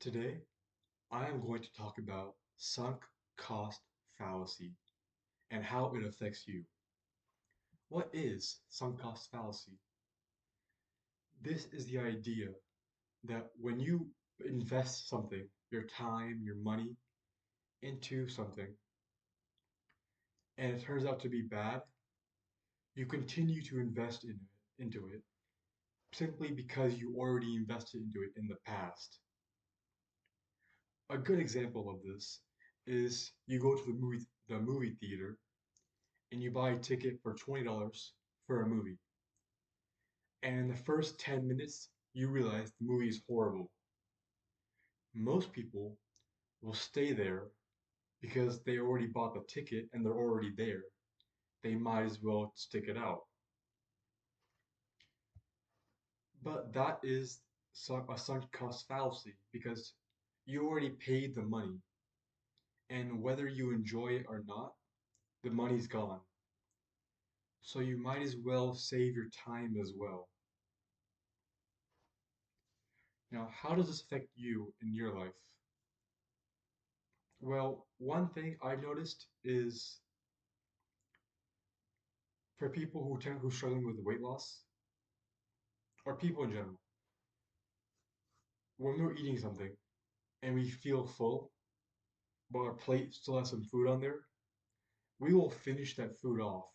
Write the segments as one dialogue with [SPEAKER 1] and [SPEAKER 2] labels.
[SPEAKER 1] Today, I am going to talk about sunk cost fallacy and how it affects you. What is sunk cost fallacy? This is the idea that when you invest something, your time, your money, into something, and it turns out to be bad, you continue to invest into it simply because you already invested into it in the past. A good example of this is you go to the movie theater and you buy a ticket for $20 for a movie. And in the first 10 minutes, you realize the movie is horrible. Most people will stay there because they already bought the ticket and they're already there. They might as well stick it out. But that is a sunk cost fallacy because you already paid the money. And whether you enjoy it or not, the money's gone. So you might as well save your time as well. Now, how does this affect you in your life? Well, one thing I've noticed is for people who's struggling with weight loss, or people in general, when we're eating something and we feel full, but our plate still has some food on there, we will finish that food off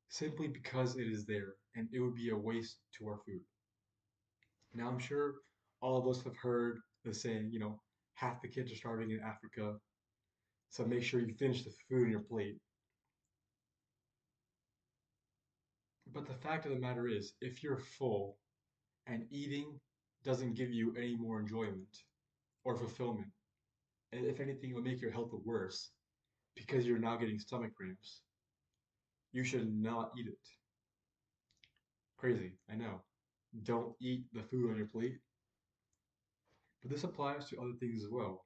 [SPEAKER 1] simply because it is there and it would be a waste to our food. Now, I'm sure all of us have heard the saying, half the kids are starving in Africa, so make sure you finish the food on your plate. But the fact of the matter is, if you're full and eating doesn't give you any more enjoyment or fulfillment, and if anything, it will make your health worse because you're now getting stomach cramps, you should not eat it. Crazy, I know. Don't eat the food on your plate. But this applies to other things as well.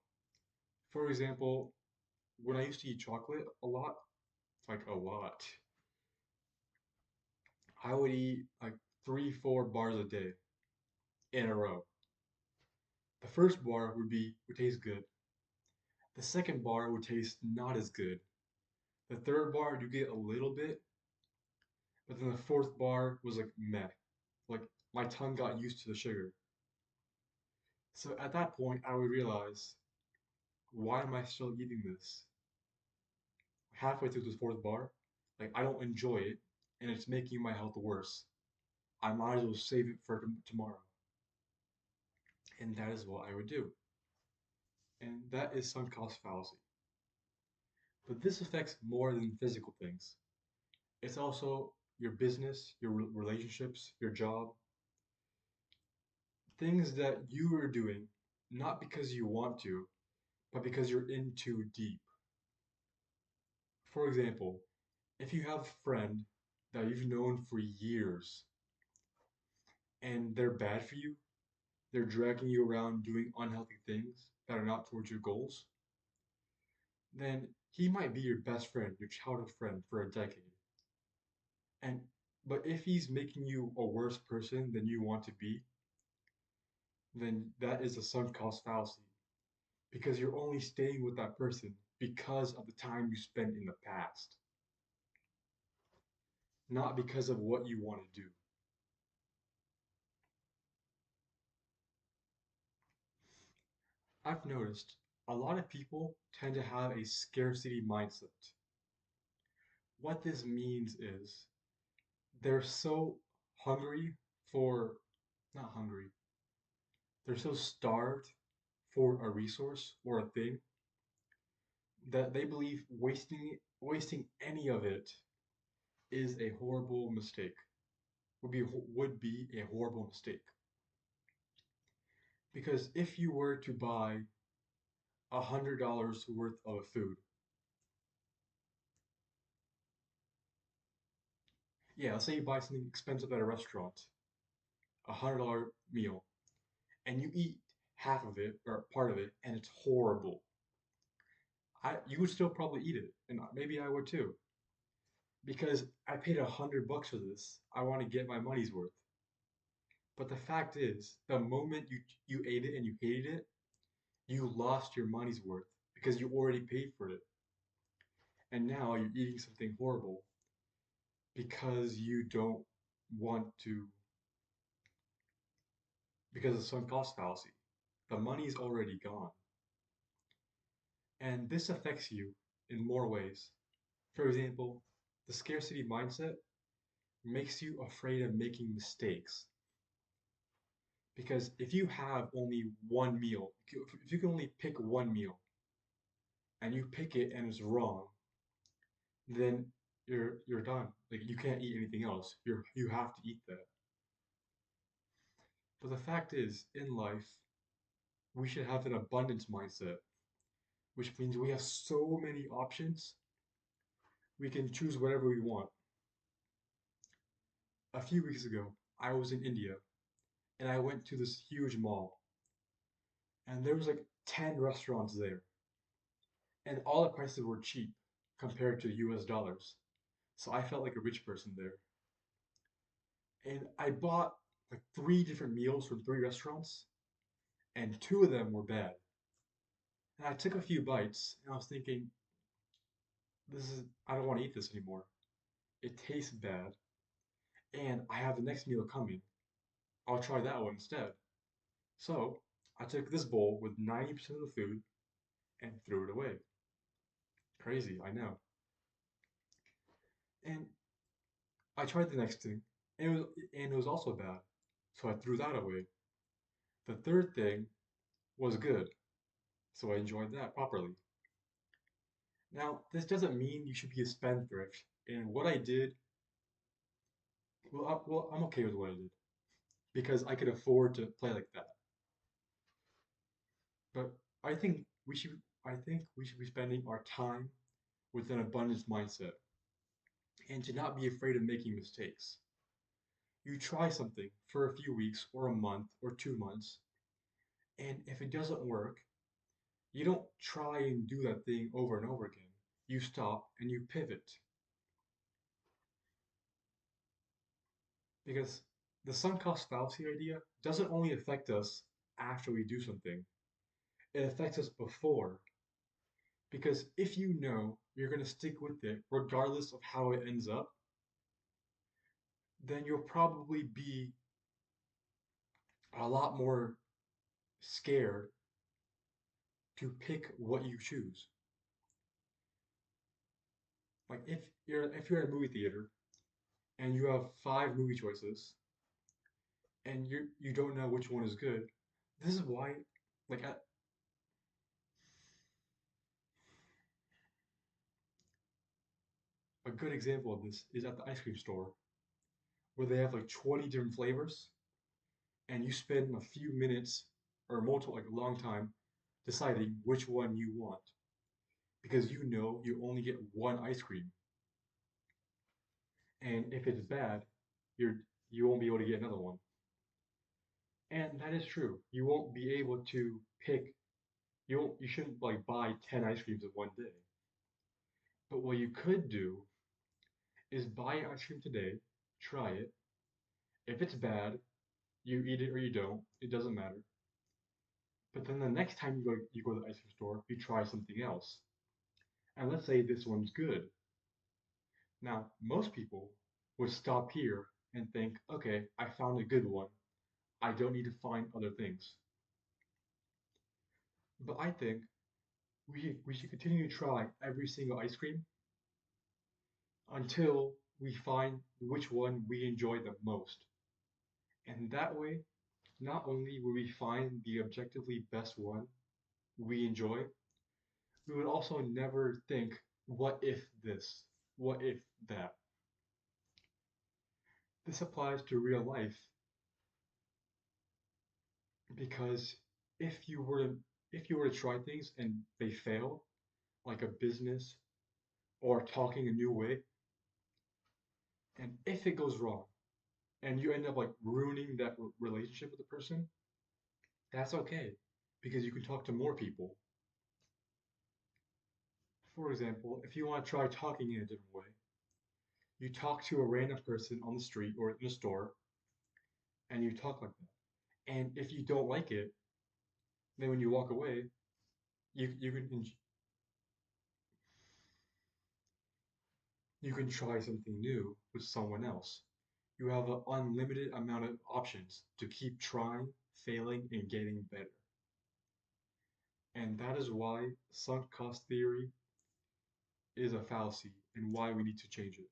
[SPEAKER 1] For example, when I used to eat chocolate a lot, like a lot, I would eat like 3, 4 bars a day in a row. The first bar would taste good. The second bar would taste not as good. The third bar you get a little bit, but then the fourth bar was like meh. Like my tongue got used to the sugar. So at that point, I would realize, why am I still eating this? Halfway through this fourth bar, like I don't enjoy it, and it's making my health worse. I might as well save it for tomorrow. And that is what I would do. And that is sunk cost fallacy. But this affects more than physical things. It's also your business, your relationships, your job, things that you are doing not because you want to, but because you're in too deep. For example, if you have a friend that you've known for years and they're bad for you, they're dragging you around doing unhealthy things that are not towards your goals, then he might be your best friend, your childhood friend for a decade. And but if he's making you a worse person than you want to be, then that is a sunk cost fallacy because you're only staying with that person because of the time you spent in the past, not because of what you want to do. I've noticed a lot of people tend to have a scarcity mindset. What this means is they're so hungry for, not hungry, they're so starved for a resource or a thing that they believe wasting any of it is a horrible mistake. Would be a horrible mistake. Because if you were to buy $100 worth of food, yeah, let's say you buy something expensive at a restaurant, $100 meal, and you eat half of it or part of it, and it's horrible. You would still probably eat it, and maybe I would too, because I paid $100 for this. I want to get my money's worth. But the fact is, the moment you ate it and you hated it, You lost your money's worth because you already paid for it. And now you're eating something horrible because you don't want to, because of sunk cost fallacy. The money's already gone. And this affects you in more ways. For example, the scarcity mindset makes you afraid of making mistakes. Because if you have only one meal, if you can only pick one meal and you pick it and it's wrong, then you're done. Like you can't eat anything else. You have to eat that. But the fact is, in life, we should have an abundance mindset, which means we have so many options. We can choose whatever we want. A few weeks ago, I was in India and I went to this huge mall and there was like 10 restaurants there and all the prices were cheap compared to US dollars. So I felt like a rich person there. And I bought like three different meals from three restaurants and two of them were bad. And I took a few bites and I was thinking, I don't want to eat this anymore. It tastes bad and I have the next meal coming. I'll try that one instead. So I took this bowl with 90% of the food and threw it away. Crazy, I know. And I tried the next thing, and it was also bad. So I threw that away. The third thing was good, so I enjoyed that properly. Now, this doesn't mean you should be a spendthrift. And what I did, I'm okay with what I did because I could afford to play like that. But I think we should be spending our time with an abundance mindset and to not be afraid of making mistakes. You try something for a few weeks or a month or 2 months, and if it doesn't work, you don't try and do that thing over and over again. You stop and you pivot because the sunk cost fallacy idea doesn't only affect us after we do something, it affects us before. Because if you know you're going to stick with it regardless of how it ends up, then you'll probably be a lot more scared to pick what you choose. Like if you're at a movie theater and you have five movie choices and you don't know which one is good, this is why like a good example of this is at the ice cream store where they have like 20 different flavors and you spend a few minutes or multiple like a long time deciding which one you want because you know you only get one ice cream and if it's bad you won't be able to get another one. And that is true. You won't be able to pick. You shouldn't like buy 10 ice creams in one day. But what you could do is buy ice cream today, try it. If it's bad, you eat it or you don't. It doesn't matter. But then the next time you go to the ice cream store, you try something else. And let's say this one's good. Now, most people would stop here and think, okay, I found a good one. I don't need to find other things. But I think we should continue to try every single ice cream until we find which one we enjoy the most. And that way, not only will we find the objectively best one we enjoy, we would also never think, what if this? What if that? This applies to real life because if you were to, if you were to try things and they fail, like a business or talking a new way, and if it goes wrong and you end up like ruining that relationship with the person, that's okay because you can talk to more people. For example, if you want to try talking in a different way, you talk to a random person on the street or in a store and you talk like that. And if you don't like it, then when you walk away, You can you can try something new with someone else. You have an unlimited amount of options to keep trying, failing, and getting better. And that is why sunk cost theory is a fallacy and why we need to change it.